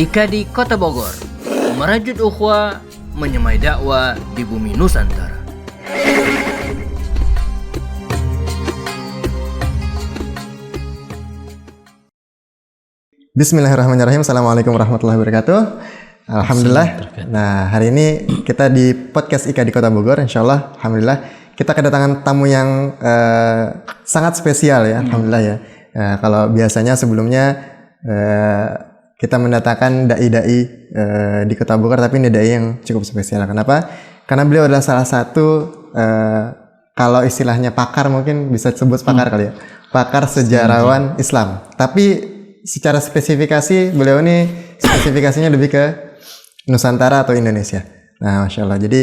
IKA di Kota Bogor, merajut ukhuwah, menyemai dakwah di bumi Nusantara. Bismillahirrahmanirrahim. Assalamualaikum warahmatullahi wabarakatuh. Alhamdulillah. Nah, hari ini kita di podcast IKA di Kota Bogor. Insyaallah, alhamdulillah kita kedatangan tamu yang sangat spesial ya. Alhamdulillah ya. Kalau biasanya sebelumnya kita mendatangkan dai-dai di Kota Bogor, tapi ini dai yang cukup spesial. Kenapa? Karena beliau adalah salah satu kalau istilahnya pakar, mungkin bisa disebut pakar kali ya. Pakar sejarawan Islam. Tapi secara spesifikasi beliau ini spesifikasinya lebih ke Nusantara atau Indonesia. Nah, Masya Allah. Jadi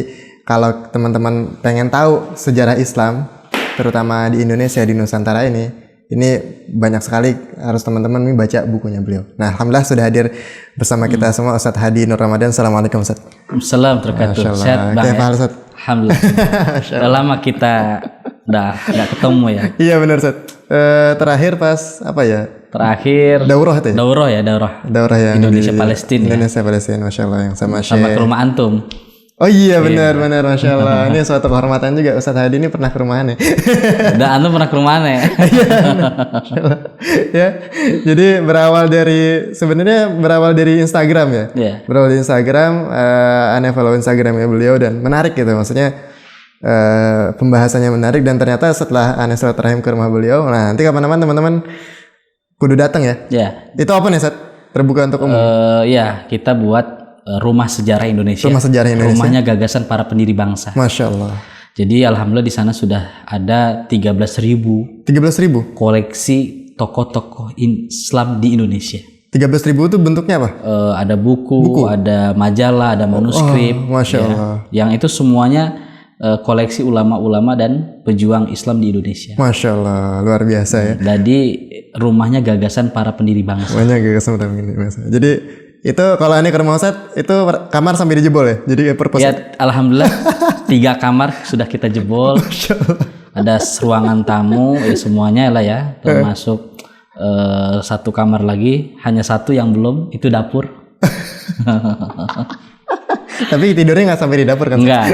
kalau teman-teman pengen tahu sejarah Islam, terutama di Indonesia, di Nusantara ini banyak sekali harus teman-teman baca bukunya beliau. Nah, alhamdulillah sudah hadir bersama kita semua Ustadz Hadi Nur Ramadan. Assalamualaikum Ustadz. Assalamualaikum warahmatullahi wabarakatuh. Sehat Bang ya? Ustadz? Alhamdulillah. Udah lama kita nggak ketemu ya. Iya benar Ustadz. Terakhir pas apa ya? Terakhir daurah itu ya? Daurah yang Indonesia Palestina. Indonesia Palestina, Masya Allah, yang sama ke rumah antum. Oh iya benar, Masya Allah. Ini suatu kehormatan juga. Ustadz Hadi ini pernah ke rumahan ya. Dan antum pernah ke rumahan ya? Ya, jadi berawal dari Instagram ya. Yeah. Berawal dari Instagram, aneh follow Instagramnya beliau dan menarik gitu. Maksudnya pembahasannya menarik dan ternyata setelah aneh silaturahim ke rumah beliau, nah nanti kapan-kapan teman-teman kudu datang ya. Ya. Itu apa nih, Sat? Terbuka untuk umum. Ya, kita buat Rumah Sejarah Indonesia. Rumah Sejarah Indonesia. Rumahnya gagasan para pendiri bangsa. Masya Allah. Jadi alhamdulillah di sana sudah ada 13.000 koleksi tokoh-tokoh Islam di Indonesia. 13.000 itu bentuknya apa? Ada buku, ada majalah, ada manuskrip. Masya Allah. Yang itu semuanya koleksi ulama-ulama dan pejuang Islam di Indonesia. Masya Allah, luar biasa ya. Jadi rumahnya gagasan para pendiri bangsa. Rumahnya gagasan para pendiri bangsa. Jadi itu kalau aneh ke rumah Ustadz, itu kamar sampai dijebol ya? Jadi purpose. Ya, alhamdulillah 3 kamar sudah kita jebol. Ada ruangan tamu, ya semuanya lah ya, termasuk 1 kamar lagi, hanya 1 yang belum, itu dapur. Tapi tidurnya nggak sampai di dapur kan? Enggak.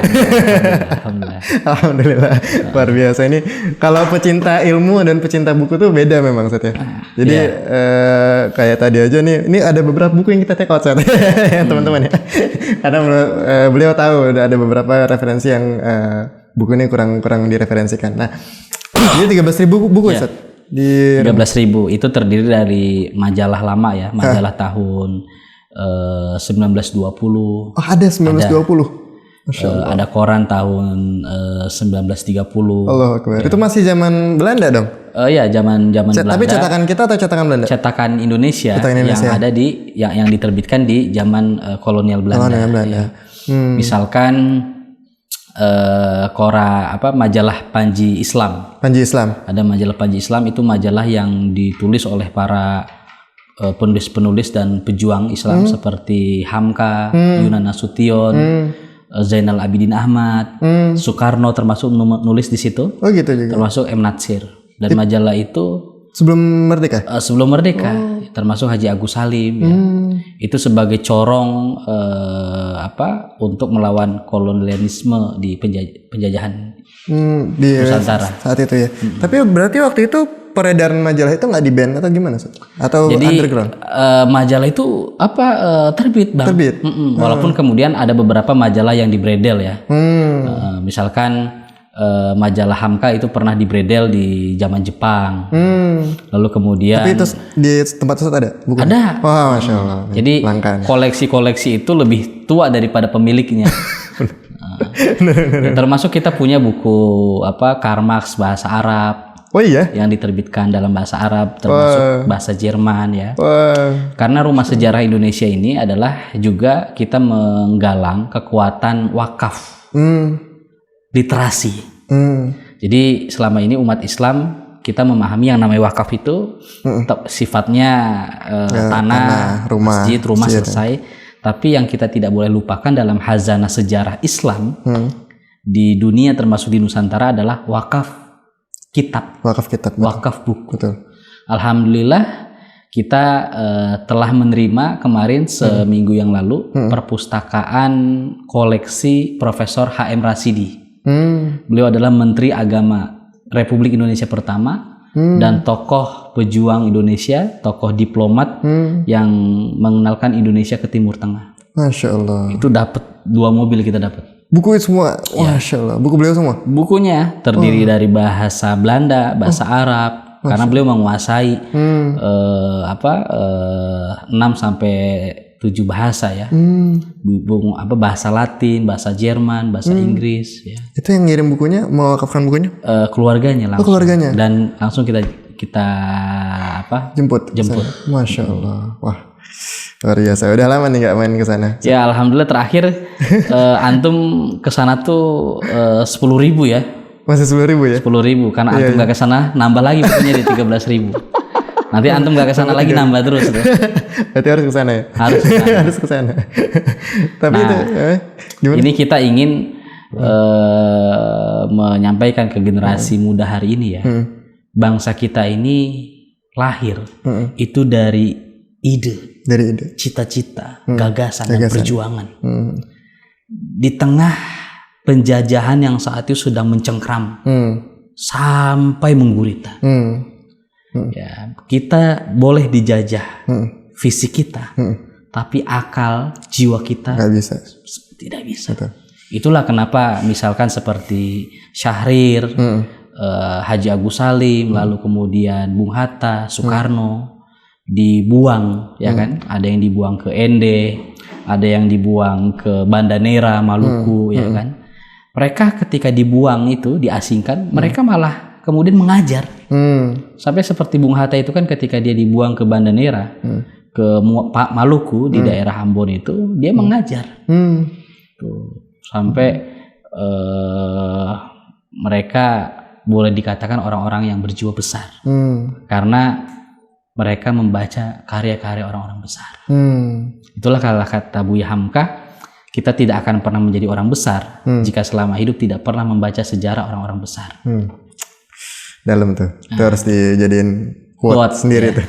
Alhamdulillah. Luar biasa ini. Kalau pecinta ilmu dan pecinta buku tuh beda memang Sat ya. Jadi kayak tadi aja nih, ini ada beberapa buku yang kita take out Sat. Teman-teman ya. Karena beliau tahu ada beberapa referensi yang buku ini kurang direferensikan. Nah, ini 13.000 buku Sat. 13.000 itu terdiri dari majalah lama ya, majalah tahun 1920. Oh, ada 1920. Ada koran tahun 1930. Allah Akbar. Ya. Itu masih zaman Belanda dong? Iya, zaman Belanda. Tapi cetakan kita atau cetakan Belanda? Cetakan Indonesia, yang ada di yang diterbitkan di zaman kolonial Belanda. Ya. Misalkan majalah Panji Islam. Ada majalah Panji Islam, itu majalah yang ditulis oleh para penulis-penulis dan pejuang Islam seperti Hamka, Yunan Nasution, Zainal Abidin Ahmad, Soekarno termasuk nulis di situ. Oh gitu juga. Termasuk M. Natsir. Dan majalah itu sebelum merdeka. Termasuk Haji Agus Salim. Ya. Itu sebagai corong untuk melawan kolonialisme di penjajahan di Nusantara saat itu ya. Tapi berarti waktu itu peredaran majalah itu nggak di-ban atau gimana Sat? Atau jadi, underground? Majalah itu terbit Bang. Walaupun kemudian ada beberapa majalah yang dibredel ya. Misalkan majalah Hamka itu pernah dibredel di zaman Jepang. Lalu kemudian. Tapi itu di tempat Ustadz ada? Bukan? Ada. Wah, Masya Allah. Jadi koleksi-koleksi itu lebih tua daripada pemiliknya. Termasuk kita punya buku Karl Marx bahasa Arab. Oh iya? Yang diterbitkan dalam bahasa Arab, termasuk bahasa Jerman ya. Karena Rumah Sejarah Indonesia ini adalah juga kita menggalang kekuatan wakaf, literasi. Jadi selama ini umat Islam kita memahami yang namanya wakaf itu sifatnya tanah, rumah, masjid, selesai. Tapi yang kita tidak boleh lupakan dalam khazanah sejarah Islam di dunia termasuk di Nusantara adalah wakaf kitab, wakaf buku. Betul. Alhamdulillah kita telah menerima kemarin seminggu yang lalu perpustakaan koleksi Profesor H.M. Rasidi. Beliau adalah Menteri Agama Republik Indonesia pertama dan tokoh pejuang Indonesia, tokoh diplomat yang mengenalkan Indonesia ke Timur Tengah. Masya Allah. Itu dapat 2 mobil kita dapat. Buku itu semua, Masya Allah. Buku beliau semua. Bukunya terdiri dari bahasa Belanda, bahasa Arab. Karena beliau menguasai 6 sampai 7 bahasa ya. Bahasa Latin, bahasa Jerman, bahasa Inggris ya. Itu yang ngirim bukunya, mewakafkan bukunya? Keluarganya langsung. Keluarganya. Dan langsung kita jemput. Masya Allah. Wah. Luar biasa. Udah lama nih nggak main ke sana. Ya alhamdulillah terakhir antum ke sana tuh 10.000 ya. Masih 10.000 ya? 10.000 karena antum nggak ke sana nambah lagi bukunya di 13.000. Nanti antum nggak ke sana lagi nambah terus. Berarti harus ke sana ya? Harus ke sana. Harus ke sana. Tapi itu gimana? Ini kita ingin menyampaikan ke generasi muda hari ini ya. Bangsa kita ini lahir itu dari ide, cita-cita, gagasan, dan perjuangan. Di tengah penjajahan yang saat itu sedang mencengkram sampai menggurita. Ya, kita boleh dijajah fisik kita, tapi akal jiwa kita tidak bisa. Betul. Itulah kenapa misalkan seperti Syahrir, Haji Agus Salim, lalu kemudian Bung Hatta, Soekarno dibuang, ya kan? Ada yang dibuang ke Ende, ada yang dibuang ke Banda Neira, Maluku, ya kan? Mereka ketika dibuang itu, diasingkan, mereka malah kemudian mengajar. Sampai seperti Bung Hatta itu kan ketika dia dibuang ke Banda Neira, ke Maluku di daerah Ambon itu, dia mengajar. Tuh. Sampai mereka boleh dikatakan orang-orang yang berjiwa besar. Karena mereka membaca karya-karya orang-orang besar. Itulah kalau kata Buya Hamka, kita tidak akan pernah menjadi orang besar jika selama hidup tidak pernah membaca sejarah orang-orang besar. Dalam tuh, itu harus dijadiin quote sendiri tuh.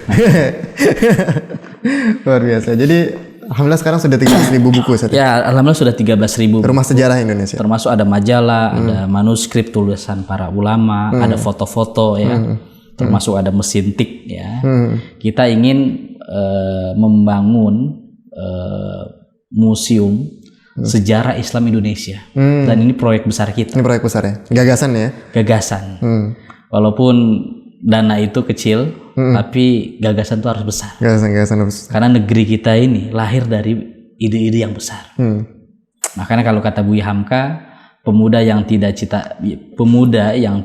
Luar biasa. Jadi alhamdulillah sekarang sudah 13.000 buku. Ya, alhamdulillah sudah 13.000. Rumah sejarah Indonesia. Termasuk ada majalah, ada manuskrip tulisan para ulama, ada foto-foto ya. Termasuk ada mesin tik ya. Kita ingin membangun museum sejarah Islam Indonesia. Dan ini proyek besar kita. Ini proyek besar ya? Gagasan ya? Gagasan. Walaupun dana itu kecil, tapi gagasan itu harus besar. Gagasan harus besar. Karena negeri kita ini lahir dari ide-ide yang besar. Makanya kalau kata Buya Hamka, pemuda yang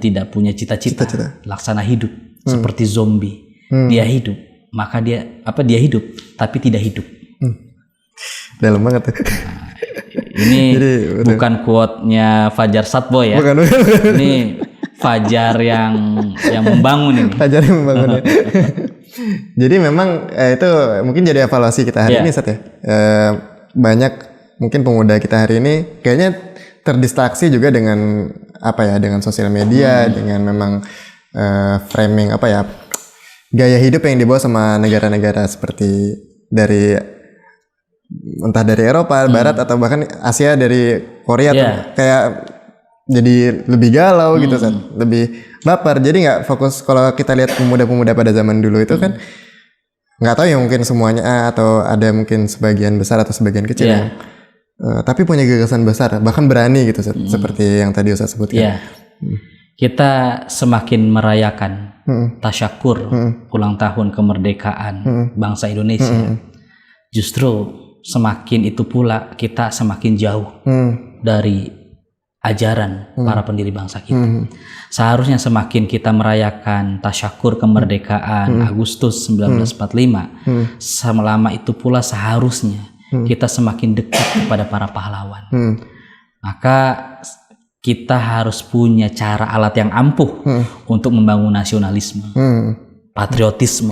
tidak punya cita-cita, laksana hidup seperti zombie. Dia hidup, maka dia hidup tapi tidak hidup. Dalam banget. Ini jadi, bukan quote-nya Fajar Satboy ya. Bukan. Ini Fajar yang membangun ini. Fajar yang membangun. Jadi memang itu mungkin jadi evaluasi kita hari ini, Sat ya. Banyak mungkin pemuda kita hari ini kayaknya terdistraksi juga dengan dengan sosial media, dengan memang framing gaya hidup yang dibawa sama negara-negara seperti entah dari Eropa, Barat atau bahkan Asia, dari Korea tuh kayak jadi lebih galau gitu kan, lebih baper. Jadi nggak fokus. Kalau kita lihat pemuda-pemuda pada zaman dulu itu kan nggak tahu ya, mungkin semuanya atau ada mungkin sebagian besar atau sebagian kecil yang tapi punya gagasan besar, bahkan berani gitu, seperti yang tadi Ustaz sebutkan. Kita semakin merayakan tasyakur ulang tahun kemerdekaan bangsa Indonesia. Justru semakin itu pula kita semakin jauh dari ajaran para pendiri bangsa kita. Seharusnya semakin kita merayakan tasyakur kemerdekaan Agustus 1945, selama itu pula seharusnya kita semakin dekat kepada para pahlawan. Maka kita harus punya cara alat yang ampuh untuk membangun nasionalisme, patriotisme.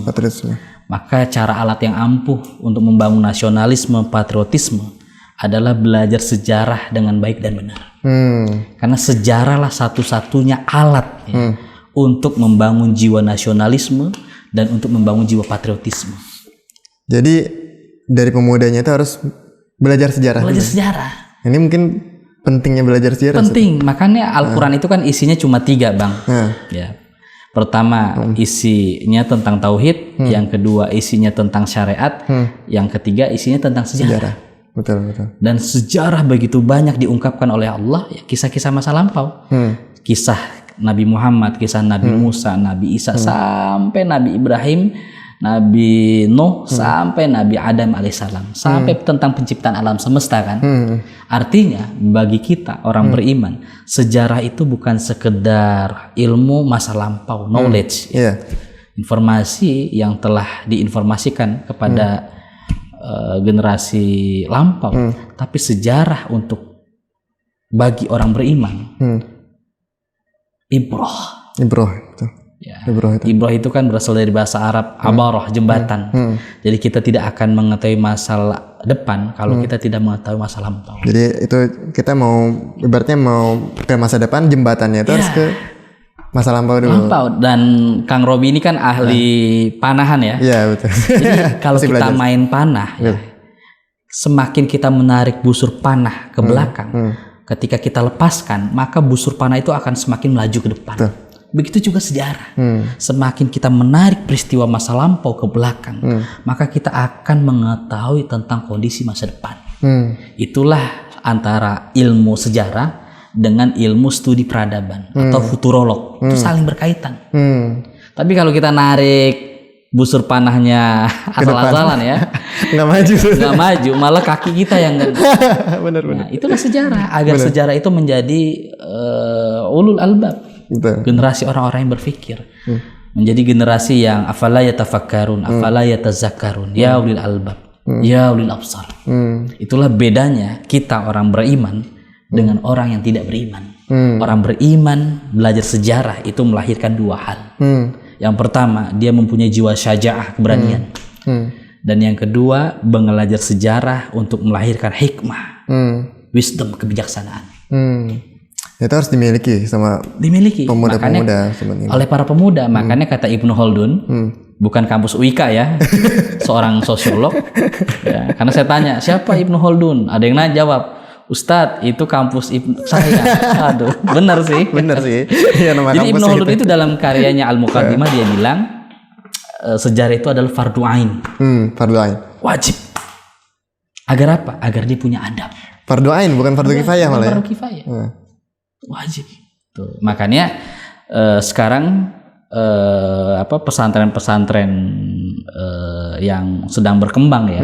Maka cara alat yang ampuh untuk membangun nasionalisme, patriotisme adalah belajar sejarah dengan baik dan benar. Karena sejarahlah satu-satunya alat untuk membangun jiwa nasionalisme dan untuk membangun jiwa patriotisme. Jadi dari pemudanya itu harus belajar sejarah. Belajar sejarah. Ini mungkin pentingnya belajar sejarah. Penting, makanya Al-Quran itu kan isinya cuma 3 Bang. Ya. Pertama isinya tentang tauhid, yang kedua isinya tentang syariat, yang ketiga isinya tentang sejarah. Betul. Dan sejarah begitu banyak diungkapkan oleh Allah, ya, kisah-kisah masa lampau, kisah Nabi Muhammad, kisah Nabi Musa, Nabi Isa, sampai Nabi Ibrahim, Nabi Nuh, sampai Nabi Adam alaihissalam, sampai tentang penciptaan alam semesta kan. Artinya bagi kita orang beriman, sejarah itu bukan sekedar ilmu masa lampau, knowledge, informasi yang telah diinformasikan kepada generasi lampau, tapi sejarah untuk bagi orang beriman. Ibroh. Ya. Ibroh itu kan berasal dari bahasa Arab abaroh, jembatan. Jadi kita tidak akan mengetahui masa depan kalau kita tidak mengetahui masa lampau. Jadi itu kita mau ibaratnya mau ke masa depan, jembatannya itu harus ke masa lampau dulu. Dan Kang Robi ini kan ahli panahan ya. Iya betul. Jadi kalau kita main panah, ya, semakin kita menarik busur panah ke belakang, ketika kita lepaskan, maka busur panah itu akan semakin melaju ke depan. Betul. Begitu juga sejarah. Semakin kita menarik peristiwa masa lampau ke belakang, maka kita akan mengetahui tentang kondisi masa depan. Itulah antara ilmu sejarah dengan ilmu studi peradaban atau futurolog. Itu saling berkaitan. Tapi kalau kita narik busur panahnya asal-asalan ya, nggak maju, malah kaki kita yang benar. Nah, itulah sejarah. Agar sejarah itu menjadi ulul albab. Generasi orang-orang yang berpikir, menjadi generasi yang afala yatafakkarun, afala yatazakkarun, ya ulil albab, ya ulil absar. Itulah bedanya kita orang beriman dengan orang yang tidak beriman. Orang beriman belajar sejarah itu melahirkan 2 hal. Yang pertama, dia mempunyai jiwa syaja'ah, keberanian. Dan yang kedua, belajar sejarah untuk melahirkan hikmah, wisdom, kebijaksanaan. Itu harus dimiliki sama pemuda-pemuda oleh para pemuda. Makanya kata Ibnu Khaldun, bukan kampus UIK ya, seorang sosiolog ya, karena saya tanya siapa Ibnu Khaldun, ada yang nanya jawab, Ustadz itu kampus saya. Aduh, benar sih. Ya, jadi Ibnu Khaldun itu dalam karyanya Al-Muqaddimah dia bilang sejarah itu adalah fardu ain. Fardu ain, wajib. Agar apa? Agar dia punya adab. Fardu ain bukan fardu kifayah malah ya. Fardu kifayah. Wajib. Tuh. Makanya sekarang pesantren-pesantren yang sedang berkembang ya,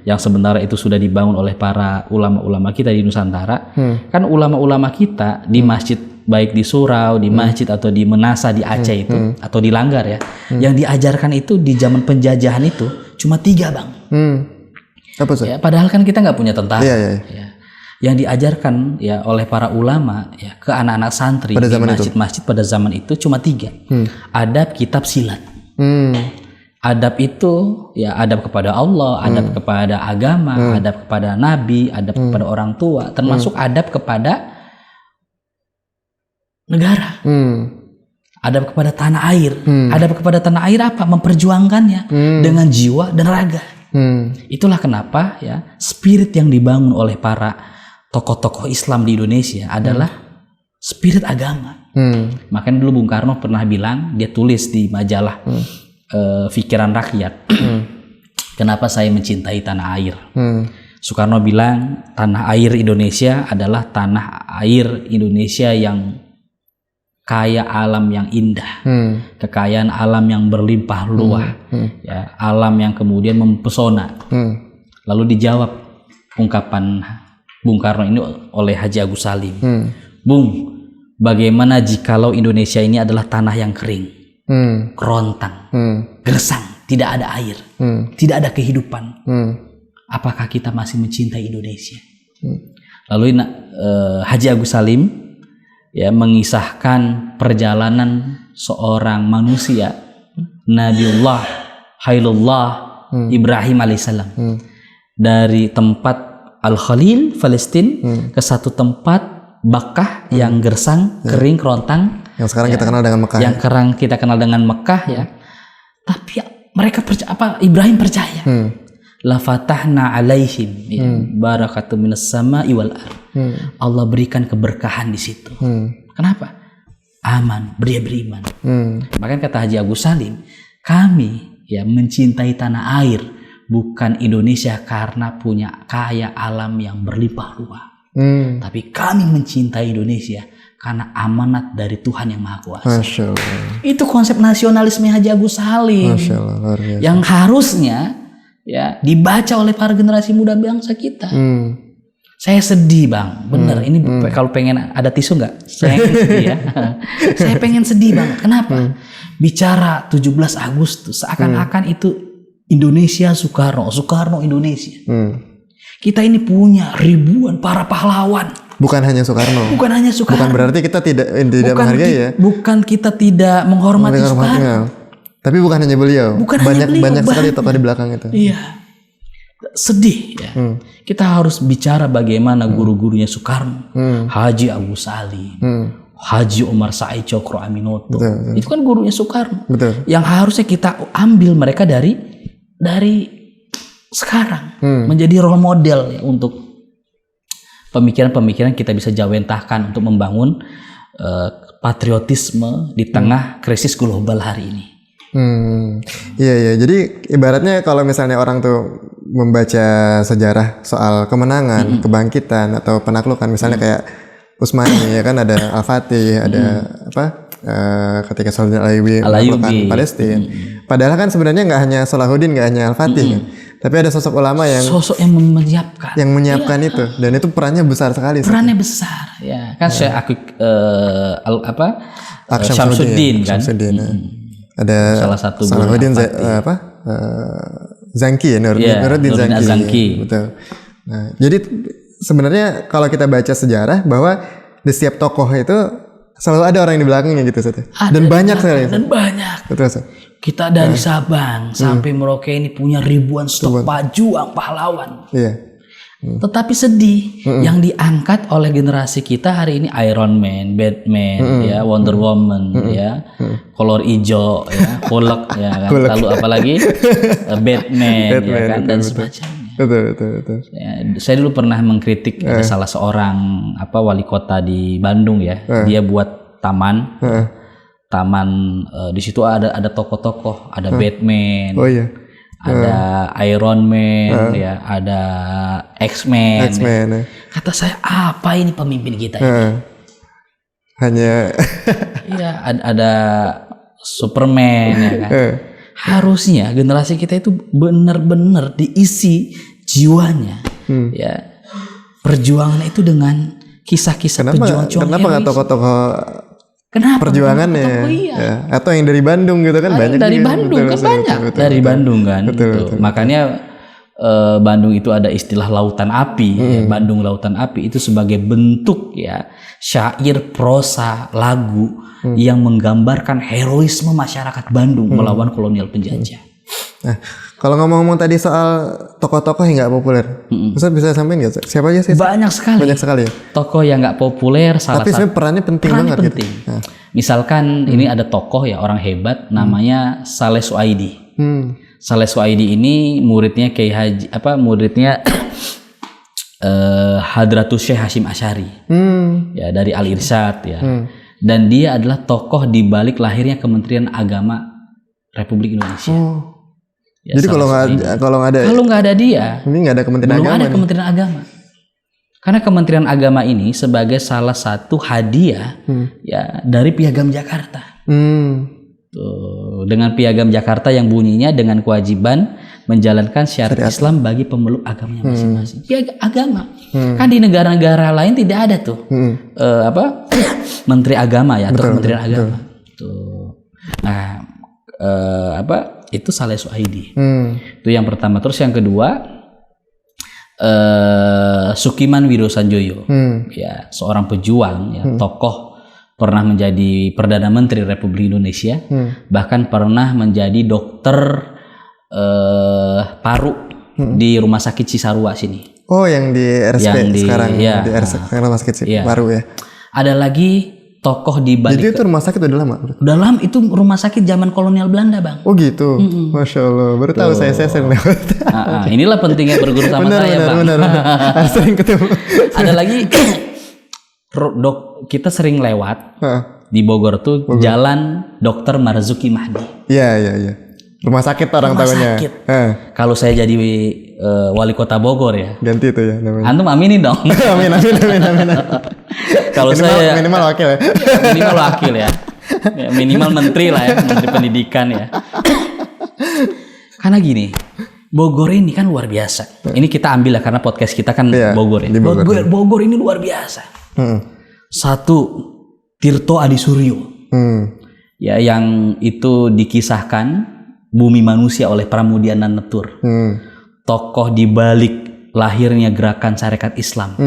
yang sebenarnya itu sudah dibangun oleh para ulama-ulama kita di Nusantara. Kan ulama-ulama kita di masjid, baik di surau, di masjid atau di Menasa di Aceh itu atau di Langgar ya, yang diajarkan itu di zaman penjajahan itu cuma 3 Bang. Apa sih? Ya, padahal kan kita nggak punya tentara. Iya. Ya. Yang diajarkan ya oleh para ulama ya ke anak-anak santri di masjid-masjid pada zaman itu cuma 3. Adab, kitab, silat. Adab itu ya adab kepada Allah, adab kepada agama, adab kepada nabi, adab kepada orang tua, termasuk adab kepada negara. Adab kepada tanah air. Adab kepada tanah air apa? Memperjuangkannya dengan jiwa dan raga. Itulah kenapa ya spirit yang dibangun oleh para tokoh-tokoh Islam di Indonesia adalah spirit agama. Makanya dulu Bung Karno pernah bilang, dia tulis di majalah Pikiran Rakyat, kenapa saya mencintai tanah air. Soekarno bilang tanah air Indonesia adalah tanah air Indonesia yang kaya alam yang indah, kekayaan alam yang berlimpah ruah, ya, alam yang kemudian mempesona. Lalu dijawab ungkapan Bung Karno ini oleh Haji Agus Salim, Bung, bagaimana jikalau Indonesia ini adalah tanah yang kering, kerontang, gersang, tidak ada air, tidak ada kehidupan, apakah kita masih mencintai Indonesia? Lalu Haji Agus Salim ya mengisahkan perjalanan seorang manusia, Nabiullah Khalilullah Ibrahim alaihissalam, dari tempat Al-Khalil, Palestina, ke satu tempat Bakkah yang gersang, kering, kerontang. Yang sekarang kita kenal dengan Mekah. Yang sekarang kita kenal dengan Mekah ya. Tapi mereka percaya, Ibrahim percaya. La fatahna alaihim barakatun minas sama'i wal ardh. Allah berikan keberkahan di situ. Kenapa? Aman, dia beriman. Makanya kata Haji Agus Salim, kami ya mencintai tanah air bukan Indonesia karena punya kaya alam yang berlimpah ruah. Tapi kami mencintai Indonesia karena amanat dari Tuhan yang Maha Kuasa. Masya Allah. Itu konsep nasionalisme Haji Agus Salim. Masya Allah, luar biasa. Yang harusnya ya dibaca oleh para generasi muda bangsa kita. Saya sedih bang, bener. Ini kalau pengen ada tisu nggak? Saya pengen sedih ya. Saya pengen sedih banget. Kenapa? Bicara 17 Agustus seakan-akan itu Indonesia Soekarno, Soekarno Indonesia. Kita ini punya ribuan para pahlawan. Bukan hanya Soekarno. Bukan hanya Soekarno. Bukan berarti kita tidak menghargai ya. Bukan kita tidak menghormati Soekarno. Tapi bukan hanya beliau. Banyak sekali tokoh di belakang itu. Iya. Sedih ya. Kita harus bicara bagaimana guru-gurunya Soekarno, Haji Agus Salim, Haji Omar Said Cokro Aminoto. Betul. Itu kan gurunya Soekarno. Betul. Yang harusnya kita ambil mereka dari sekarang menjadi role model ya, untuk pemikiran-pemikiran kita bisa jawentahkan untuk membangun patriotisme di tengah krisis global hari ini. Iya. Jadi ibaratnya kalau misalnya orang tuh membaca sejarah soal kemenangan, kebangkitan atau penaklukan, misalnya kayak Utsmani ya kan, ada Al-Fatih, ada ketika Salahuddin Alayubi menaklukkan Palestina. Padahal kan sebenarnya nggak hanya Salahuddin, nggak hanya Al-Fatih kan, tapi ada sosok ulama yang menyiapkan itu, dan itu perannya besar sekali. Perannya besar ya kan. Saya Syamsuddin kan. Ada salah satu Salahuddin Zangki ya, Nuruddin Zangki. Betul. Nah, jadi sebenarnya kalau kita baca sejarah bahwa di setiap tokoh itu selalu ada orang yang di belakangnya gitu, dan banyak sekali. Dan banyak. Betul, Seth. Kita dari Sabang sampai Merauke ini punya ribuan stok pejuang pahlawan. Iya. Tetapi sedih yang diangkat oleh generasi kita hari ini Iron Man, Batman, ya Wonder Woman, ya kolor hijau, ya Hulk, ya kan. Lalu apalagi Batman, ya kan, dan semacamnya. Betul. Ya, saya dulu pernah mengkritik ada salah seorang wali kota di Bandung ya, dia buat taman, di situ ada tokoh-tokoh, ada Batman. Oh iya. Ada Iron Man, ya, ada X-Men. Ya. Kata saya, apa ini pemimpin kita ini? Hanya iya, ada Superman ya kan. Harusnya generasi kita itu benar-benar diisi jiwanya, ya. Perjuangan itu dengan kisah-kisah pejuang-pejuang. Kenapa nggak tokoh-tokoh perjuangannya ya. Atau yang dari Bandung gitu kan, banyak dari Bandung kan, banyak dari Bandung kan. Betul. Makanya Bandung itu ada istilah lautan api, ya, Bandung lautan api itu sebagai bentuk ya syair, prosa, lagu yang menggambarkan heroisme masyarakat Bandung melawan kolonial penjajah. Nah, kalau ngomong-ngomong tadi soal tokoh-tokoh yang nggak populer, Ustaz bisa sampein nggak? Siapa aja sih? Banyak sekali. Ya? Tokoh yang nggak populer, tapi sebenarnya perannya penting banget. Penting. Gitu. Nah. Misalkan ini ada tokoh ya, orang hebat namanya Saleh Suaidi. Saleh Suaidi ini muridnya Hadratus Syekh Hashim Asy'ari, ya dari Al Irsyad ya. Dan dia adalah tokoh di balik lahirnya Kementerian Agama Republik Indonesia. Ya, jadi kalau nggak ada dia, ini nggak ada Kementerian Agama. Belum ada Kementerian Agama. Karena Kementerian Agama ini sebagai salah satu hadiah ya dari Piagam Jakarta. Tuh, dengan Piagam Jakarta yang bunyinya dengan kewajiban menjalankan syariat Islam bagi pemeluk agamanya masing-masing. Piagam agama. Kan di negara-negara lain tidak ada tuh Menteri Agama ya, atau Kementerian Agama. Tuh. Nah, itu Saleh Suaidi. Itu yang pertama. Terus yang kedua, Sukiman Widosanjoyo, ya seorang pejuang, ya tokoh, pernah menjadi Perdana Menteri Republik Indonesia, bahkan pernah menjadi dokter paru di Rumah Sakit Cisarua sini. Oh, yang di RSP sekarang, di RSP Rumah Sakit Paru ya. Ada lagi tokoh di Jadi balik. itu rumah sakit udah lama? Udah lama, itu rumah sakit zaman kolonial Belanda, Bang. Oh gitu. Masya Allah. Baru tahu saya sering lewat. Inilah pentingnya berguru sama saya, Bang. Benar. Harus sering ketemu. Ada lagi kita sering lewat di Bogor tuh Jalan Dr. Marzuki Mahdi. Iya. Rumah sakit orang tahunya. Kalau saya jadi wali kota Bogor ya. Ganti itu ya namanya. Antum aminin dong. Amin. Kalau saya minimal wakil ya. Minimal wakil ya. Minimal menteri lah ya, menteri pendidikan ya. Karena gini, Bogor ini kan luar biasa. Ini kita ambil lah karena podcast kita kan Bogor ya. Bogor ini luar biasa. Satu, Tirto Adi Suryo. Ya, yang itu dikisahkan Bumi Manusia oleh Pramudiana Netur. Tokoh di balik lahirnya gerakan Sarekat Islam.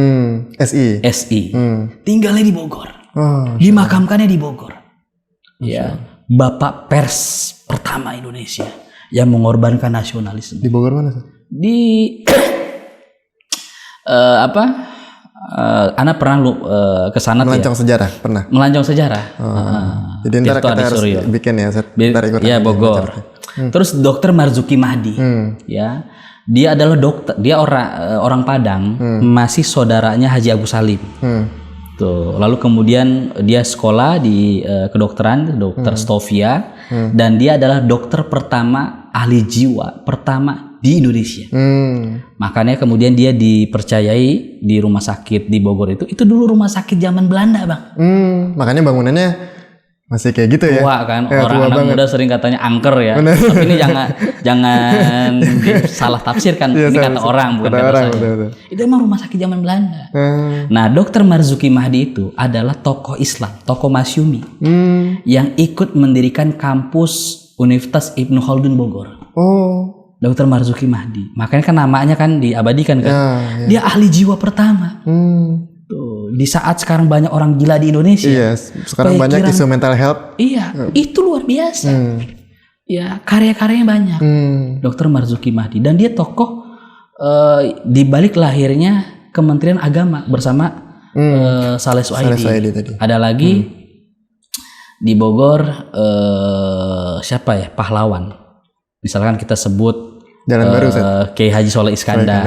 SI. Tinggalnya di Bogor. Dimakamkannya di Bogor. Ya, Bapak pers pertama Indonesia yang mengorbankan nasionalisme. Di Bogor mana? Di Ana pernah ke sana Melancong sejarah pernah. Melancong sejarah. Jadi ntar kita harus bikin ya. Ya Bogor. Terus Dr. Marzuki Mahdi, ya, dia adalah dokter, dia orang Padang, masih saudaranya Haji Agus Salim. Tuh, lalu kemudian dia sekolah di kedokteran, Dokter Stovia, dan dia adalah dokter pertama ahli jiwa pertama di Indonesia. Makanya kemudian dia dipercayai di rumah sakit di Bogor itu dulu rumah sakit zaman Belanda, Bang. Makanya bangunannya masih kayak gitu ya. Tua kan, orang anak muda sering katanya angker ya. Tapi ini jangan salah tafsirkan. Ini kata orang bukan kata saya. Betul. Itu emang rumah sakit zaman Belanda. Nah, Dr. Marzuki Mahdi itu adalah tokoh Islam, tokoh Masyumi, yang ikut mendirikan kampus Universitas Ibnu Khaldun Bogor. Dr. Marzuki Mahdi. Makanya kan namanya kan diabadikan kan. Dia ahli jiwa pertama. Tuh, di saat sekarang banyak orang gila di Indonesia. Iya, sekarang banyak isu mental health. Iya, itu luar biasa. Ya, karya-karyanya banyak. Dr. Marzuki Mahdi, dan dia tokoh di balik lahirnya Kementerian Agama bersama Saleh Suaidi tadi. Ada lagi di Bogor siapa ya, pahlawan. Misalkan kita sebut Jalan Baru, Kiai Haji Soleh Iskandar,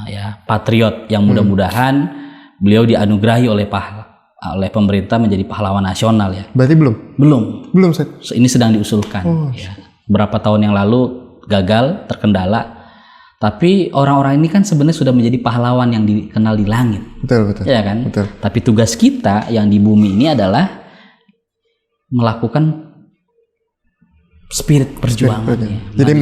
ya, patriot yang mudah-mudahan beliau dianugerahi oleh pemerintah menjadi pahlawan nasional ya. Berarti belum Set. Ini sedang diusulkan. Ya. Berapa tahun yang lalu gagal, terkendala. Tapi orang-orang ini kan sebenarnya sudah menjadi pahlawan yang dikenal di langit. Betul. Ya kan? Betul. Tapi tugas kita yang di bumi ini adalah melakukan spirit perjuangan. Jadi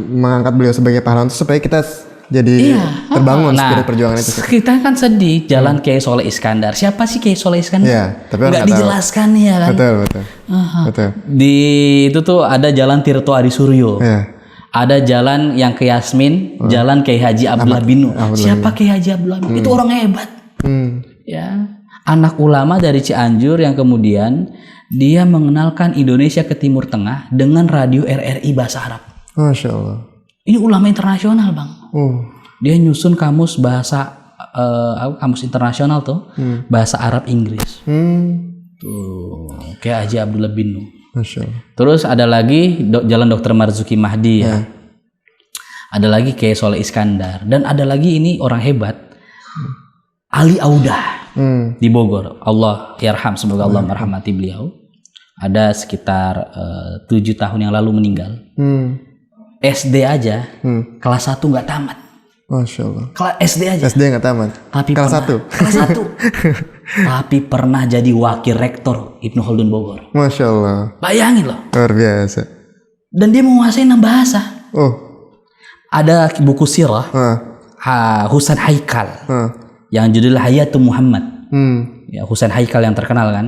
mengangkat beliau sebagai pahlawan itu supaya kita jadi terbangun spirit perjuangan itu. Kita kan sedih jalan Kiai Soleh Iskandar. Siapa sih Kiai Soleh Iskandar? Iya, tapi nggak dijelaskan ya kan. Betul. Di itu tuh ada jalan Tirto Adi Suryo. Ada jalan yang ke Yasmin, jalan Kiai Haji Abdullah Binu. Siapa Kiai Haji Abdullah Binu? Itu orang hebat. Ya, anak ulama dari Cianjur yang kemudian dia mengenalkan Indonesia ke Timur Tengah dengan radio RRI bahasa Arab. Masya Allah. Ini ulama internasional, Bang. Dia nyusun kamus bahasa kamus internasional tuh, bahasa Arab Inggris. Tuh, kayak Haji Abdullah bin Nuh. Masya Allah. Terus ada lagi Jalan Dr. Marzuki Mahdi ya. Ada lagi Kiai Soleh Iskandar, dan ada lagi ini orang hebat, Ali Audah di Bogor. Allah yarham, semoga Allah merahmati beliau. Ada sekitar 7 tahun yang lalu meninggal. SD aja, kelas 1 nggak tamat. Masya Allah. SD aja. SD nggak tamat. Tapi kelas 1. Kelas 1. Tapi pernah jadi wakil rektor Ibnu Khaldun Bogor. Masya Allah. Bayangin loh. Luar biasa. Dan dia menguasai 6 bahasa. Ada buku sirah Husain Haikal yang judul Hayatul Muhammad. Ya, Husain Haikal yang terkenal kan.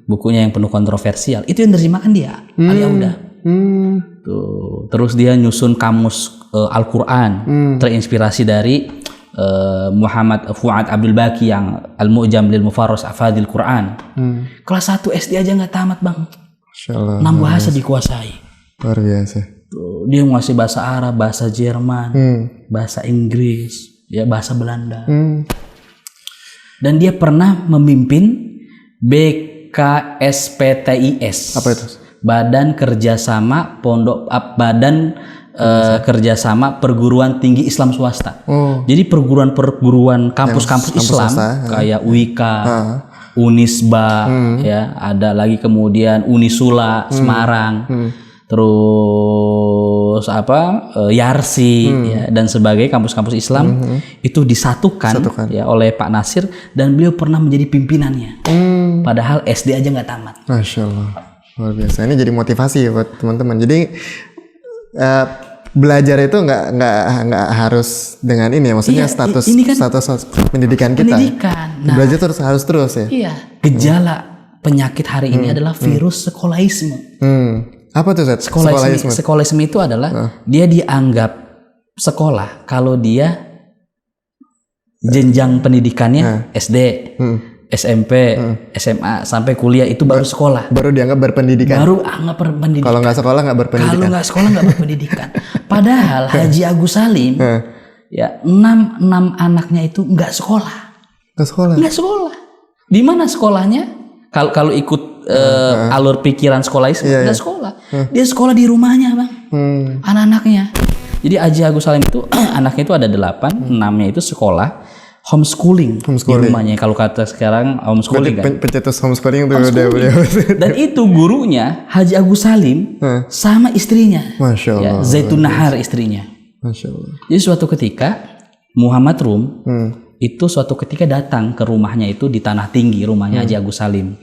Bukunya yang penuh kontroversial. Itu yang terjemahkan dia, Ali Audah. Tuh. Terus dia nyusun kamus Al-Quran, terinspirasi dari Muhammad Fuad Abdul Baqi yang Al-Mu'jam lil Mufarras Afadil Quran. Kelas 1 SD aja nggak tamat, Bang. 6 bahasa dikuasai. Luar biasa. Tuh, dia menguasai bahasa Arab, bahasa Jerman, bahasa Inggris, ya bahasa Belanda. Dan dia pernah memimpin BK BKSPTIS. Apa itu? Badan Kerjasama Kerjasama Perguruan Tinggi Islam Swasta. Jadi perguruan kampus-kampus Islam swasta, kayak UIKA, Unisba, ya, ada lagi kemudian Unisula Semarang, terus Yarsi, ya, dan sebagai kampus-kampus Islam itu disatukan ya oleh Pak Nasir, dan beliau pernah menjadi pimpinannya. Padahal SD aja nggak tamat. Masya Allah, luar biasa. Ini jadi motivasi ya buat teman-teman. Jadi belajar itu nggak harus dengan ini ya, maksudnya status pendidikan kita. Nah, belajar harus terus ya. Iya. Gejala penyakit hari ini adalah virus sekolahisme. Apa tuh Zat? Sekolahisme itu adalah dia dianggap sekolah kalau dia jenjang pendidikannya SD, SMP, SMA sampai kuliah itu baru sekolah. Baru dianggap berpendidikan. Baru anggap berpendidikan. Kalau nggak sekolah nggak berpendidikan. Kalau nggak sekolah nggak berpendidikan. Padahal Haji Agus Salim, ya 6 anaknya itu nggak sekolah. Nggak sekolah. Di mana sekolahnya? Kalau ikut alur pikiran sekolah itu nggak sekolah. Dia sekolah di rumahnya, Bang. Anak-anaknya. Jadi Haji Agus Salim itu anaknya itu ada 8, 6-nya itu sekolah. Homeschooling di rumahnya. Kalau kata sekarang homeschooling kan. Pencetus homeschooling itu udah beliau. Dan itu gurunya Haji Agus Salim sama istrinya. Masya Allah. Ya, Zaitun Nahar istrinya. Masya Allah. Jadi suatu ketika Muhammad Rum itu suatu ketika datang ke rumahnya itu di Tanah Tinggi, rumahnya Haji Agus Salim.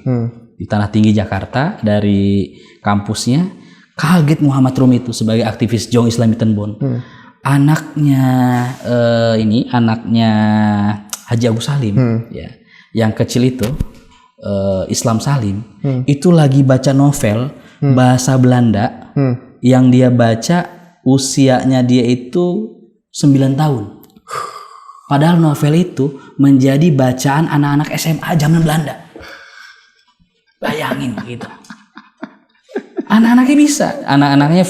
Di Tanah Tinggi Jakarta, dari kampusnya. Kaget Muhammad Rum itu sebagai aktivis Jong Islam Tenbon. Anaknya anaknya Haji Agus Salim, ya, yang kecil itu Islam Salim, itu lagi baca novel bahasa Belanda yang dia baca usianya dia itu 9 tahun. Padahal novel itu menjadi bacaan anak-anak SMA zaman Belanda. Bayangin gitu. Anak-anaknya bisa, anak-anaknya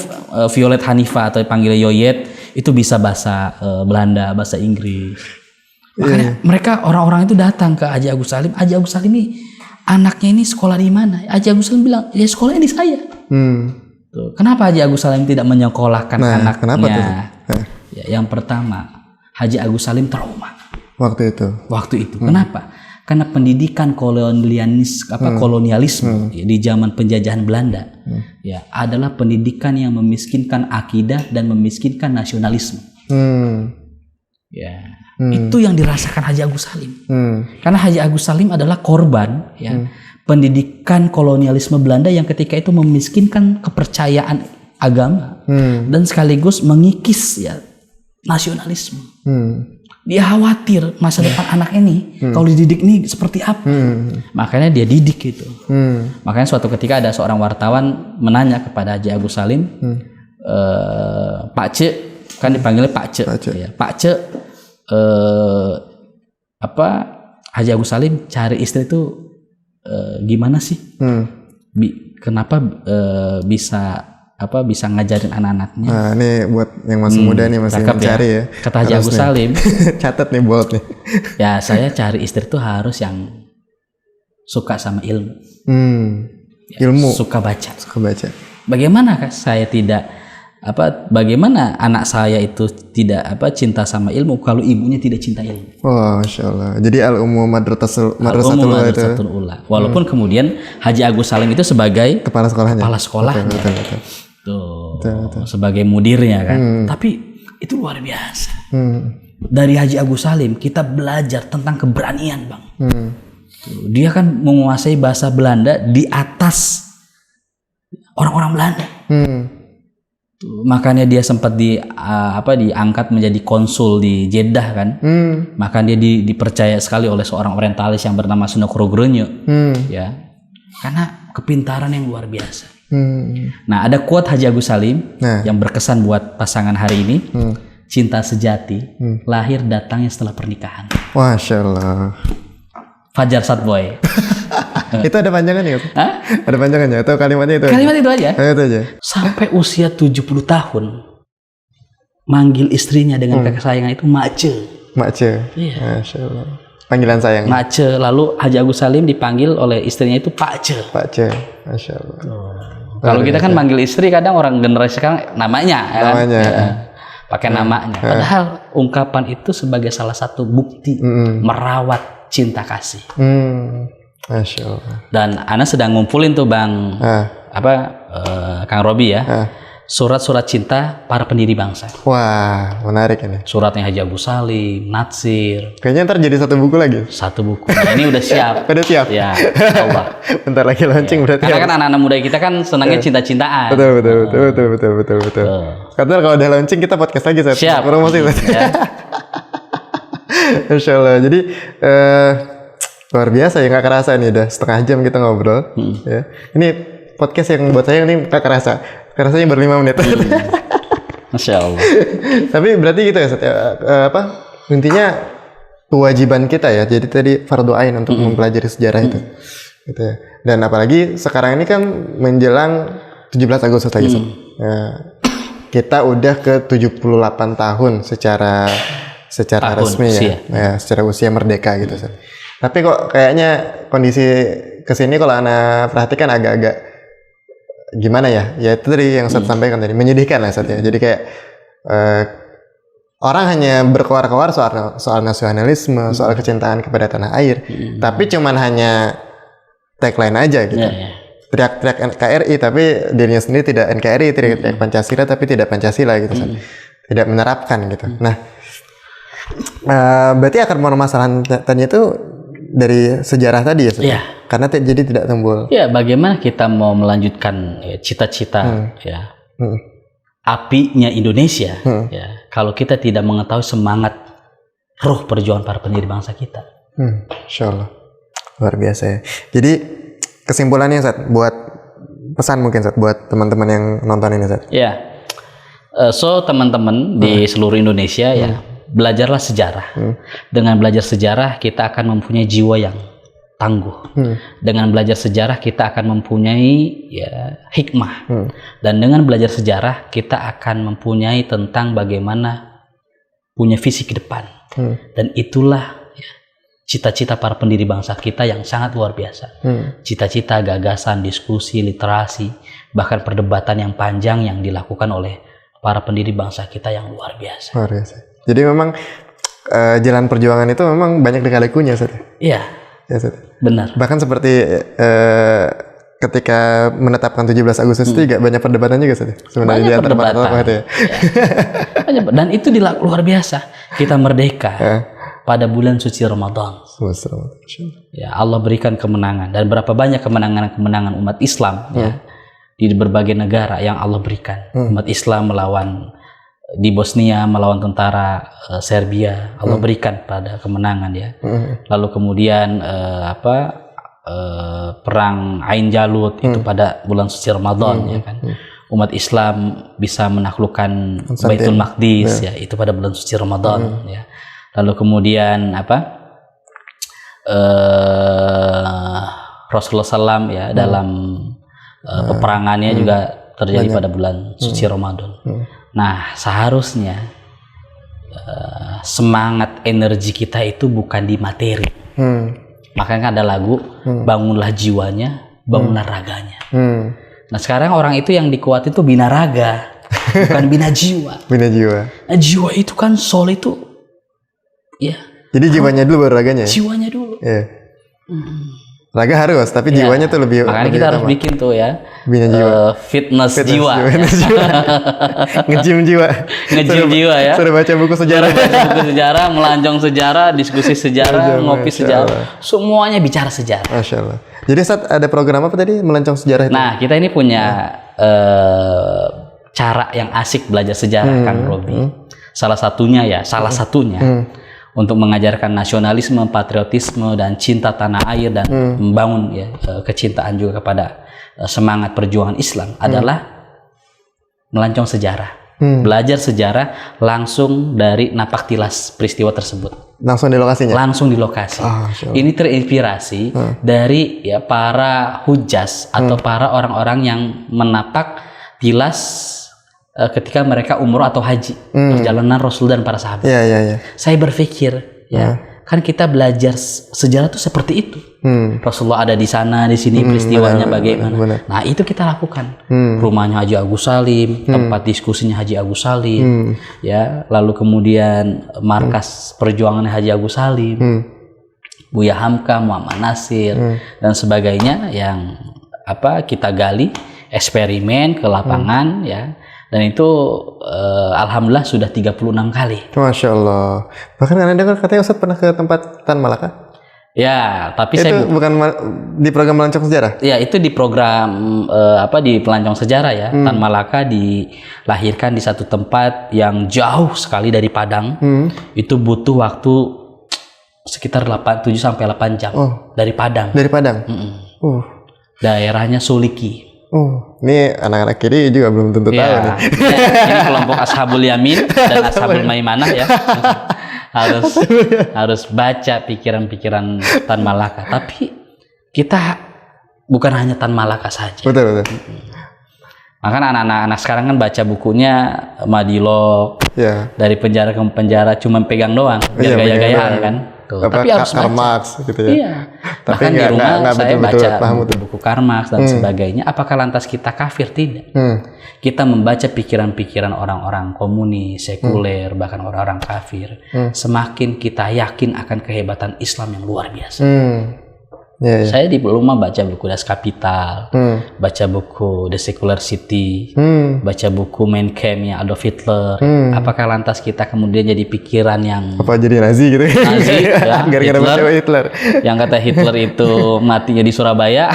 Violet Hanifa atau panggilnya Yoyet itu bisa bahasa Belanda, bahasa Inggris. Makanya mereka orang-orang itu datang ke Haji Agus Salim. Haji Agus Salim ini anaknya ini sekolah di mana? Haji Agus Salim bilang, ya sekolahnya di saya. Tuh. Kenapa Haji Agus Salim tidak menyekolahkan anaknya? Kenapa tuh? Ya, yang pertama, Haji Agus Salim trauma. Waktu itu. Kenapa? Karena pendidikan kolonialisme ya, di zaman penjajahan Belanda ya adalah pendidikan yang memiskinkan akidah dan memiskinkan nasionalisme. Ya, itu yang dirasakan Haji Agus Salim. Karena Haji Agus Salim adalah korban ya pendidikan kolonialisme Belanda yang ketika itu memiskinkan kepercayaan agama dan sekaligus mengikis ya nasionalisme. Dia khawatir masa depan anak ini kalau dididik ini seperti apa. Makanya dia didik gitu. Makanya suatu ketika ada seorang wartawan menanya kepada Haji Agus Salim, Pak Ce, kan dipanggilnya Pak Ce. Ya, Pak Ce, Haji Agus Salim cari istri itu gimana sih? Kenapa bisa ngajarin anak-anaknya. Nah, ini buat yang masih muda nih, masih mencari ya. Kata Haji Agus Salim. Catat nih, bold nih. Ya, saya cari istri tuh harus yang suka sama ilmu. Ilmu. Suka baca. Bagaimana anak saya itu tidak cinta sama ilmu kalau ibunya tidak cinta ilmu. Oh, Masya Allah. Jadi al-ummu madrasatul ula. Walaupun kemudian Haji Agus Salim itu sebagai kepala sekolahnya. Betul. Tuh, sebagai mudirnya kan. Tapi itu luar biasa. Dari Haji Agus Salim kita belajar tentang keberanian, Bang. Dia kan menguasai bahasa Belanda di atas orang-orang Belanda. Makanya dia sempat diangkat menjadi konsul di Jeddah kan. Makanya dia dipercaya sekali oleh seorang orientalis yang bernama Suno Krogronyo. Ya. Karena kepintaran yang luar biasa. Nah, ada quote Haji Agus Salim yang berkesan buat pasangan hari ini. Cinta sejati lahir datangnya setelah pernikahan. Masya Allah. Fajar Satboy. Itu ada panjangannya? Ada panjangannya atau kalimatnya itu? Kalimat itu aja. Itu aja. Sampai usia 70 tahun manggil istrinya dengan kesayangan itu Makce. Makce. Iya. Masya Allah. Panggilan sayang. Mace. Lalu Haji Agus Salim dipanggil oleh istrinya itu Pak Ce. Pak Ce. Masya Allah. Kalau kita kan manggil istri kadang orang generasi sekarang namanya. Namanya. Ya kan? Pakai namanya. Padahal ungkapan itu sebagai salah satu bukti merawat cinta kasih. Masya Allah. Dan Ana sedang ngumpulin tuh Bang Kang Robi ya. Surat-surat cinta para pendiri bangsa. Wah, menarik ini. Suratnya Haji Agus Salim, Natsir. Kayaknya ntar jadi satu buku lagi. Satu buku. Nah, ini udah siap. Udah siap. Ya, Allah. Bentar lagi launching berarti. Karena kan anak-anak muda kita kan senangnya cinta-cintaan. Betul. Karena kalau udah launching kita podcast lagi, Seth. Siap. Promosi, Seth. Ya. Insya Allah. Jadi luar biasa ya, nggak kerasa nih udah setengah jam kita ngobrol. Ya. Ini podcast yang buat saya ini nggak kerasa. Rasanya baru 5 menit. Masya Allah. Tapi berarti gitu ya, Seth, intinya kewajiban kita ya. Jadi tadi fardu ain untuk mempelajari sejarah itu. Gitu ya. Dan apalagi sekarang ini kan menjelang 17 Agustus lagi, Seth. Kita udah ke 78 tahun secara resmi usia. Ya, secara usia merdeka gitu, Seth. Tapi kok kayaknya kondisi kesini kalau Ana perhatikan agak-agak gimana ya? Ya itu tadi yang saya sampaikan tadi, menyedihkan lah Seth ya. Jadi kayak orang hanya berkoar-koar soal nasionalisme, soal kecintaan kepada tanah air, tapi cuman hanya tagline aja gitu. Teriak-teriak NKRI tapi dirinya sendiri tidak NKRI, teriak Pancasila tapi tidak Pancasila gitu, Seth. Tidak menerapkan gitu. Nah, berarti akar permasalahan tadi itu dari sejarah tadi ya, Seth? Iya. Karena jadi tidak timbul. Ya, bagaimana kita mau melanjutkan cita-cita apinya Indonesia ya kalau kita tidak mengetahui semangat roh perjuangan para pendiri bangsa kita. Insya Allah. Luar biasa ya. Jadi kesimpulannya, Seth, buat pesan mungkin, Seth, buat teman-teman yang nonton ini, Seth. Ya. So teman-teman di seluruh Indonesia ya, belajarlah sejarah. Dengan belajar sejarah kita akan mempunyai jiwa yang tangguh. Dengan belajar sejarah kita akan mempunyai hikmah. Dan dengan belajar sejarah kita akan mempunyai tentang bagaimana punya visi ke depan. Dan itulah cita-cita para pendiri bangsa kita yang sangat luar biasa. Cita-cita, gagasan, diskusi, literasi, bahkan perdebatan yang panjang yang dilakukan oleh para pendiri bangsa kita yang luar biasa. Luar biasa. Jadi memang jalan perjuangan itu memang banyak lika-likunya, Seth. Iya. Ya, Seth. Benar. Bahkan seperti ketika menetapkan 17 Agustus itu juga banyak perdebatan juga, Seth. Sebenarnya di antara para tokoh itu ya. Dan itu luar biasa. Kita merdeka pada bulan suci Ramadan. Ya, Allah berikan kemenangan, dan berapa banyak kemenangan umat Islam ya di berbagai negara yang Allah berikan. Umat Islam melawan di Bosnia, melawan tentara Serbia, Allah berikan pada kemenangan ya. Lalu kemudian perang Ain Jalut itu pada bulan suci Ramadan ya kan. Umat Islam bisa menaklukkan Baitul Maqdis ya, itu pada bulan suci Ramadan ya. Lalu kemudian Rasulullah SAW ya dalam peperangannya juga terjadi pada bulan suci Ramadan. Nah, seharusnya semangat energi kita itu bukan di materi. Makanya ada lagu, bangunlah jiwanya, bangunlah raganya. Nah, sekarang orang itu yang dikuatin itu bina raga, bukan bina jiwa. Bina jiwa. Nah, jiwa itu kan soul itu, ya. Jadi jiwanya dulu baru raganya ya? Jiwanya dulu. Iya. Raga harus, tapi jiwanya tuh lebih. Makanya kita harus bikin tuh ya. Bina jiwa. Fitness jiwa. Nge-gym jiwa. Nge-gym jiwa ya. Sudah baca buku sejarah. Buku sejarah, melancong sejarah, diskusi sejarah, ngopi sejarah. Semuanya bicara sejarah. Masya Allah. Jadi Seth, ada program apa tadi melancong sejarah itu? Nah, kita ini punya cara yang asik belajar sejarah, Kang Robi. Salah satunya untuk mengajarkan nasionalisme, patriotisme, dan cinta tanah air, dan membangun kecintaan juga kepada semangat perjuangan Islam adalah melancong sejarah. Belajar sejarah langsung dari napak tilas peristiwa tersebut. Langsung di lokasinya? Langsung di lokasi. Ini terinspirasi dari para hujjaz atau para orang-orang yang menapak tilas ketika mereka umroh atau haji, perjalanan Rasul dan para sahabat. Iya. Saya berpikir kan kita belajar sejarah itu seperti itu. Rasulullah ada di sana, di sini peristiwanya bagaimana. benar. Nah itu kita lakukan. Rumahnya Haji Agus Salim, tempat diskusinya Haji Agus Salim, ya. Lalu kemudian markas perjuangan Haji Agus Salim, Buya Hamka, Muhammad Nasir dan sebagainya yang kita gali, eksperimen ke lapangan, ya. Dan itu alhamdulillah sudah 36 kali. Masya Allah. Bahkan Anda dengar katanya Ustadz pernah ke tempat Tan Malaka? Ya, tapi itu saya bukan di program Melancong Sejarah? Ya, itu di program di Pelancong Sejarah ya. Tan Malaka dilahirkan di satu tempat yang jauh sekali dari Padang. Itu butuh waktu sekitar 7 sampai 8 jam dari Padang. Dari Padang. Daerahnya Suliki. Ini anak-anak kiri juga belum tentu tahu nih. Ini kelompok Ashabul Yamin dan Ashabul Maimanah ya. harus baca pikiran-pikiran Tan Malaka. Tapi kita bukan hanya Tan Malaka saja. Betul. Makanya anak-anak sekarang kan baca bukunya Madilog, dari penjara ke penjara cuma pegang doang, biar gaya-gayaan kan. Tuh. Tapi harus Karl baca. Marx gitu ya. Iya. Tapi bahkan di rumah saya baca paham buku Karl Marx dan sebagainya. Apakah lantas kita kafir? Tidak. Kita membaca pikiran-pikiran orang-orang komunis, sekuler, bahkan orang-orang kafir. Semakin kita yakin akan kehebatan Islam yang luar biasa. Saya di rumah baca buku Das Kapital, baca buku The Secular City, baca buku Mein Kampf-nya Adolf Hitler. Apakah lantas kita kemudian jadi pikiran yang jadi Nazi gitu? Nazi, ya, gara-gara baca Hitler. Yang kata Hitler itu matinya di Surabaya.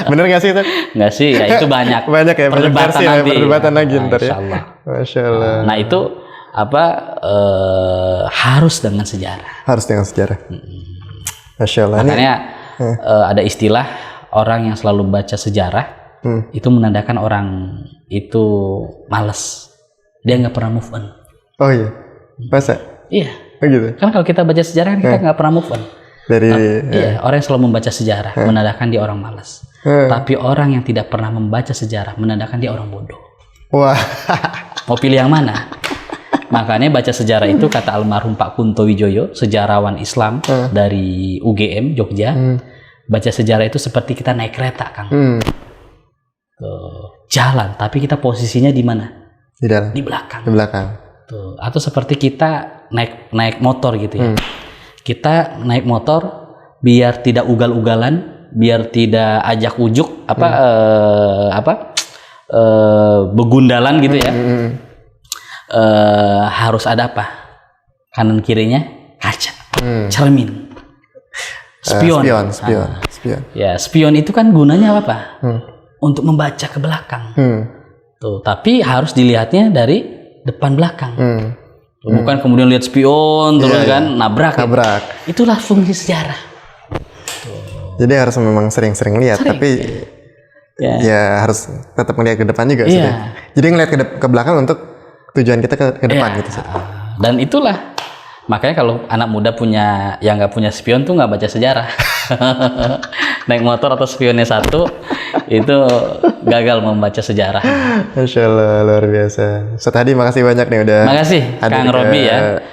Bener nggak sih itu? Nggak sih, ya itu banyak. Banyak ya, banyak versi ya, perdebatan lagi ntar ya. Masya Allah. Nah itu harus dengan sejarah. Harus dengan sejarah. Masya Allah. Makanya ada istilah orang yang selalu baca sejarah itu menandakan orang itu malas, dia nggak pernah move on. Oh iya, masa? Iya. Oh gitu. Kan kalau kita baca sejarah kan kita nggak pernah move on. Iya, orang yang selalu membaca sejarah menandakan dia orang malas. Tapi orang yang tidak pernah membaca sejarah menandakan dia orang bodoh. Wah. Mau pilih yang mana? Makanya baca sejarah itu kata almarhum Pak Kunto Wijoyo, sejarawan Islam dari UGM Jogja. Baca sejarah itu seperti kita naik kereta, Kang. Tuh, jalan, tapi kita posisinya di mana? Di dalam. Di belakang. Di belakang. Tuh, atau seperti kita naik motor gitu ya. Kita naik motor biar tidak ugal-ugalan, biar tidak ajak ujuk begundalan gitu ya. Harus ada apa? Kanan kirinya kaca, cermin, spion. Spion. Ya, spion itu kan gunanya apa? Untuk membaca ke belakang. Tuh, tapi harus dilihatnya dari depan belakang. Bukan kemudian lihat spion terus kan nabrak. Itulah fungsi sejarah. Jadi harus memang sering-sering lihat, tapi ya harus tetap melihat ke depan juga. Jadi ngelihat ke belakang untuk tujuan kita ke depan gitu. Dan itulah makanya kalau anak muda yang nggak punya spion tuh nggak baca sejarah. Naik motor atau spionnya satu itu gagal membaca sejarah. Masya Allah, luar biasa. Ustaz Hadi, makasih banyak nih udah. Makasih Kang Robi ya.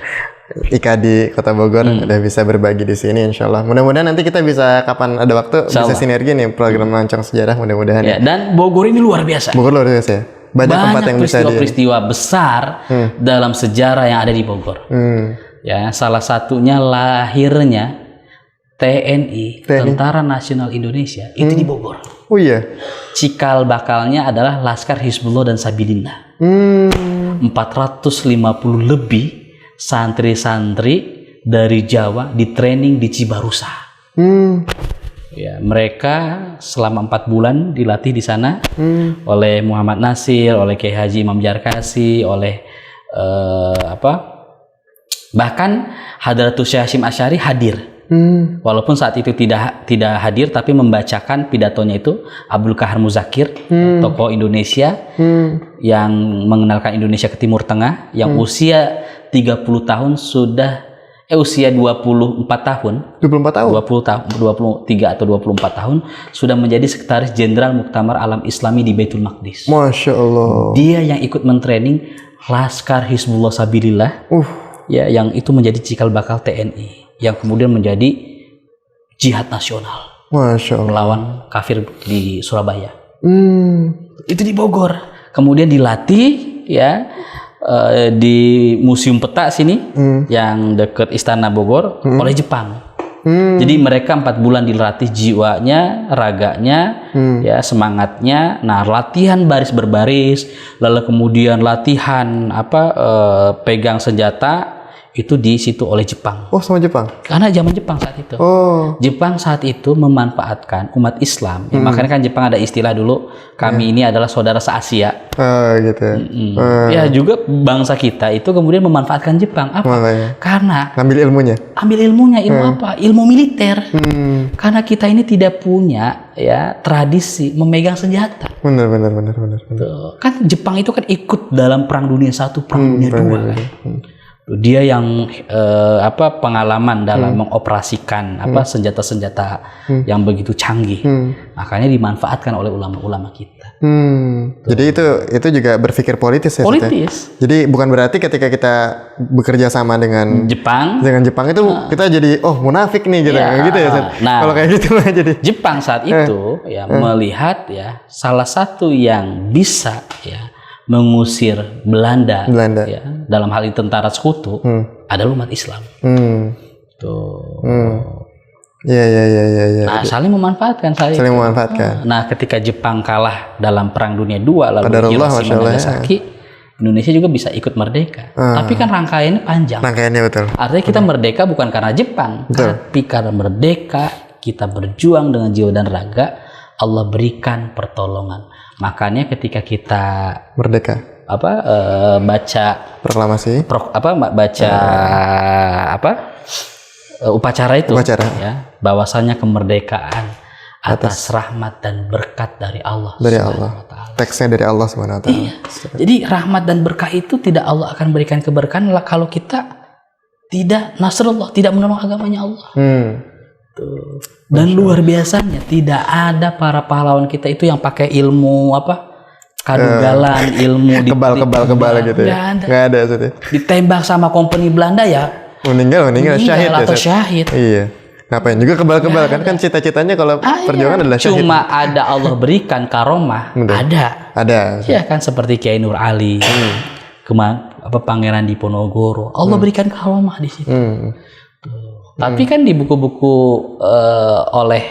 Ika di Kota Bogor udah bisa berbagi di sini, insya Allah. Mudah-mudahan nanti kita bisa kapan ada waktu bisa sinergi nih program Melancong Sejarah, mudah-mudahan. Ya, dan Bogor ini luar biasa. Bogor luar biasa ya. Banyak tempat yang bisa peristiwa besar dalam sejarah yang ada di Bogor. Ya, salah satunya lahirnya TNI, Tentara Nasional Indonesia, itu di Bogor. Oh iya. Cikal bakalnya adalah Laskar Hizbullah dan Sabilillah. 450 lebih santri-santri dari Jawa di training di Cibarusa. Ya, mereka selama 4 bulan dilatih di sana oleh Muhammad Nasir, oleh Kiai Haji Imam Jarkasi, oleh bahkan Hadratus Syekh Hasyim Asy'ari hadir. Walaupun saat itu tidak hadir, tapi membacakan pidatonya itu Abdul Kahar Muzakir, tokoh Indonesia yang mengenalkan Indonesia ke Timur Tengah, yang usia 30 tahun sudah usia 24 tahun 23 atau 24 tahun sudah menjadi sekretaris jenderal Muktamar Alam Islami di Baitul Maqdis. Masya Allah. Dia yang ikut mentraining Laskar Hizbullah Sabilillah, ya, yang itu menjadi cikal bakal TNI. yang kemudian menjadi jihad nasional Masya Allah. melawan kafir di Surabaya. Itu di Bogor. Kemudian dilatih ya di Museum Peta sini yang dekat Istana Bogor oleh Jepang. Jadi mereka 4 bulan dilatih jiwanya, raganya, ya semangatnya. Nah, latihan baris berbaris, lalu kemudian latihan pegang senjata itu di situ oleh Jepang. Oh, sama Jepang. Karena zaman Jepang saat itu. Oh. Jepang saat itu memanfaatkan umat Islam. Ya, makanya kan Jepang ada istilah dulu, kami ini adalah saudara se-Asia. Gitu. Ya juga bangsa kita itu kemudian memanfaatkan Jepang. Apa? Makanya. Karena Ngambil ilmunya. ilmu apa? Ilmu militer. Karena kita ini tidak punya ya tradisi memegang senjata. Benar. Tuh. Kan Jepang itu kan ikut dalam Perang Dunia I, Perang Dunia II kan. Dia yang pengalaman dalam mengoperasikan senjata-senjata yang begitu canggih. Makanya dimanfaatkan oleh ulama-ulama kita. Jadi itu juga berpikir politis ya. Politis. Jadi bukan berarti ketika kita bekerja sama dengan Jepang itu kita jadi munafik nih gitu. Ya, Gitu ya, Set. nah, kalau kayak gitu lah jadi. Jepang saat itu ya melihat ya salah satu yang bisa ya mengusir Belanda. Ya, dalam hal ini tentara sekutu adalah umat Islam. Tuh. Iya. Nah, saling memanfaatkan. Nah, ketika Jepang kalah dalam Perang Dunia II lalu Hiroshima dan Nagasaki, Indonesia juga bisa ikut merdeka. Tapi kan rangkaiannya panjang. Rangkaiannya betul. Artinya kita merdeka bukan karena Jepang, tapi karena merdeka kita berjuang dengan jiwa dan raga, Allah berikan pertolongan. Makanya ketika kita merdeka baca proklamasi upacara itu ya bahwasanya kemerdekaan atas rahmat dan berkat dari Allah. Teksnya dari Allah Subhanahu wa taala. Iya. Jadi rahmat dan berkah itu tidak Allah akan berikan keberkahan kalau kita tidak nasrullah, tidak menolong agamanya Allah. Tuh. Dan luar biasanya tidak ada para pahlawan kita itu yang pakai ilmu kadugalan, ilmu kebal gitu ya. Nggak ada. Ditembak sama kompeni Belanda ya meninggal syahid atau ya, syahid. Iya. Ngapain juga kebal-kebal kan cita-citanya kalau perjuangan adalah syahid. Cuma ada Allah berikan karomah. Ada. Ya kan seperti Kiai Nur Ali. Pangeran Diponegoro. Allah berikan karomah di situ. Tapi kan di buku-buku oleh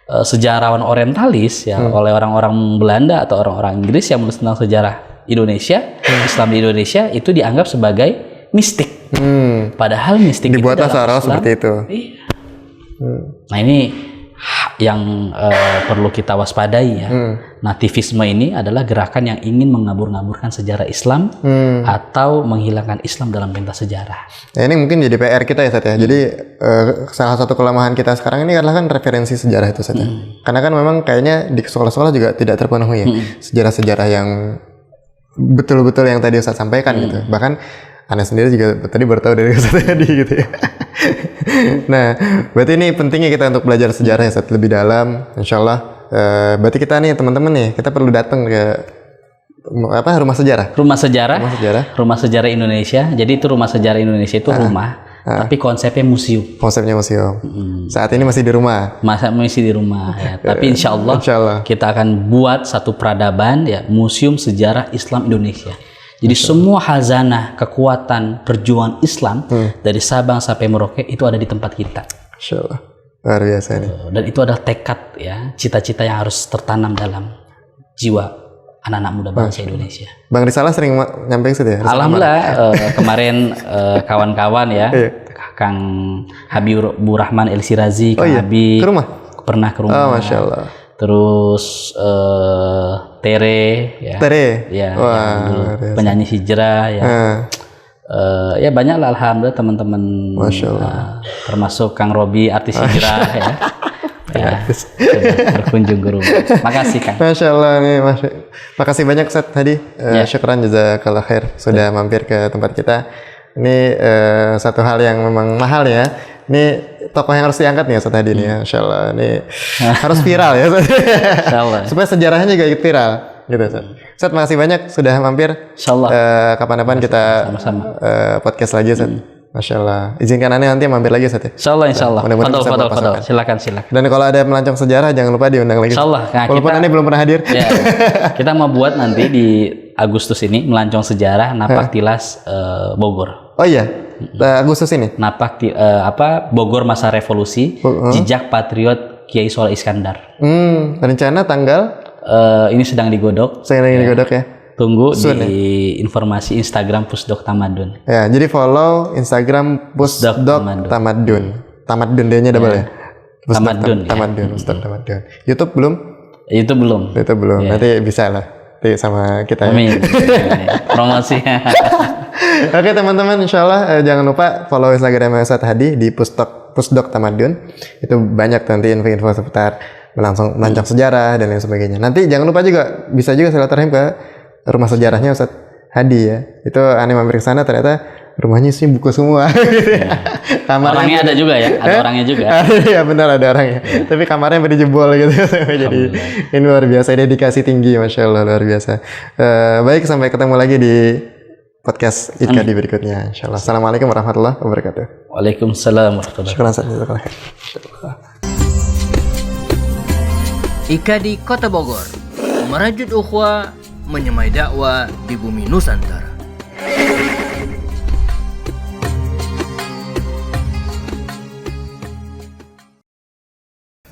sejarawan orientalis ya, oleh orang-orang Belanda atau orang-orang Inggris yang menulis tentang sejarah Indonesia, Islam di Indonesia itu dianggap sebagai mistik. Padahal mistik dibuatlah seolah seperti itu. Iya. Nah, ini yang perlu kita waspadai ya. Nativisme ini adalah gerakan yang ingin mengabur-ngaburkan sejarah Islam atau menghilangkan Islam dalam pentas sejarah. Ya, ini mungkin jadi PR kita ya, Sat ya. Jadi salah satu kelemahan kita sekarang ini adalah kan referensi sejarah itu, Sat ya. Karena kan memang kayaknya di sekolah-sekolah juga tidak terpenuhi ya sejarah-sejarah yang betul-betul yang tadi Ustaz sampaikan gitu. Bahkan Anda sendiri juga tadi baru tahu dari Ustaz tadi gitu ya. Nah, berarti ini pentingnya kita untuk belajar sejarah ya Ustaz lebih dalam, insyaallah. Berarti kita nih teman-teman nih, kita perlu datang ke rumah sejarah. Rumah sejarah Indonesia. Jadi itu rumah sejarah Indonesia itu rumah, tapi konsepnya museum. Saat ini masih di rumah. Masih di rumah ya. Tapi insyaallah kita akan buat satu peradaban ya, Museum Sejarah Islam Indonesia. Jadi semua hazanah kekuatan perjuangan Islam dari Sabang sampai Merauke itu ada di tempat kita. Insyaallah. Luar biasa ini. Dan itu adalah tekad ya, cita-cita yang harus tertanam dalam jiwa anak-anak muda bangsa Indonesia. Bang Risalah sering nyampein situ ya? Alhamdulillah kemarin kawan-kawan ya, Kang Habibur Rahman El Sirazi, Kang Habib ke rumah? Pernah ke rumah. Oh, Masya Allah. Terus Tere ya, penyanyi hijrah ya. Ya banyak lah alhamdulillah teman-teman, termasuk Kang Robi artis hijrah ya, sudah berkunjung ke rumah. Makasih Kang. Masya Allah nih, makasih banyak Ustaz tadi. Syukran jazakallah khair sudah mampir ke tempat kita. Ini satu hal yang memang mahal ya. Ini tokoh yang harus diangkat nih Ustaz tadi nih ya. Insya Allah ini harus viral ya Ustaz. Supaya sejarahnya juga ikut viral gitu Ustaz. Ustaz makasih banyak sudah mampir. Insyaallah. Kapan-kapan kita podcast lagi Ustaz. Masya Allah. Izinkan aneh nanti mampir lagi Ustaz ya. Insya Allah. Mudah-mudahan bisa bawa Fadol. pasangan. Silakan. Dan kalau ada melancong sejarah jangan lupa diundang lagi. Insya Allah. Nah, Walaupun aneh belum pernah hadir. Ya, kita mau buat nanti di Agustus ini melancong sejarah Napak Tilas Bogor. Oh iya, Agustus ini. Napak Bogor masa revolusi, jejak patriot Kiai Soleh Iskandar. Rencana tanggal? Ini sedang digodok. Saya digodok ya. Tunggu di informasi Instagram Pusdok Tamadun. Ya, jadi follow Instagram Pusdok Tamadun. Tamadun D-nya double ya. Tamadun. Tamadun, Pusdok Tamadun. YouTube belum? Itu belum. Itu belum. Nanti bisa lah. Nanti sama kita. Amin. Promosi. Oke teman-teman, insya Allah jangan lupa follow Instagram Ustadz Hadi di Pusdok Tamadun. Itu banyak nanti info-info seputar melancong sejarah dan lain sebagainya. Nanti jangan lupa juga bisa juga silaturahim ke rumah sejarahnya Ustadz Hadi ya. Itu aneh mampir ke sana ternyata rumahnya sih buku semua. Orangnya ada juga ya, ada orangnya juga. Iya benar ada orangnya. Tapi kamarnya pada jebol gitu. Jadi ini luar biasa, dedikasi tinggi, masya Allah luar biasa. Baik, sampai ketemu lagi di podcast IKADI berikutnya. Insya Allah. Assalamualaikum warahmatullahi wabarakatuh. Waalaikumsalam warahmatullahi wabarakatuh. IKADI Kota Bogor, merajut ukhuwah, menyemai dakwah di bumi Nusantara.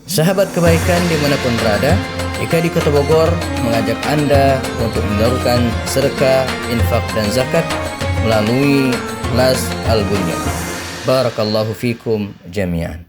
Sahabat kebaikan dimanapun berada, IKADI Kota Bogor mengajak Anda untuk menyalurkan sedekah, infak, dan zakat melalui Las Al-Bunyan. Barakallahu fikum jami'an.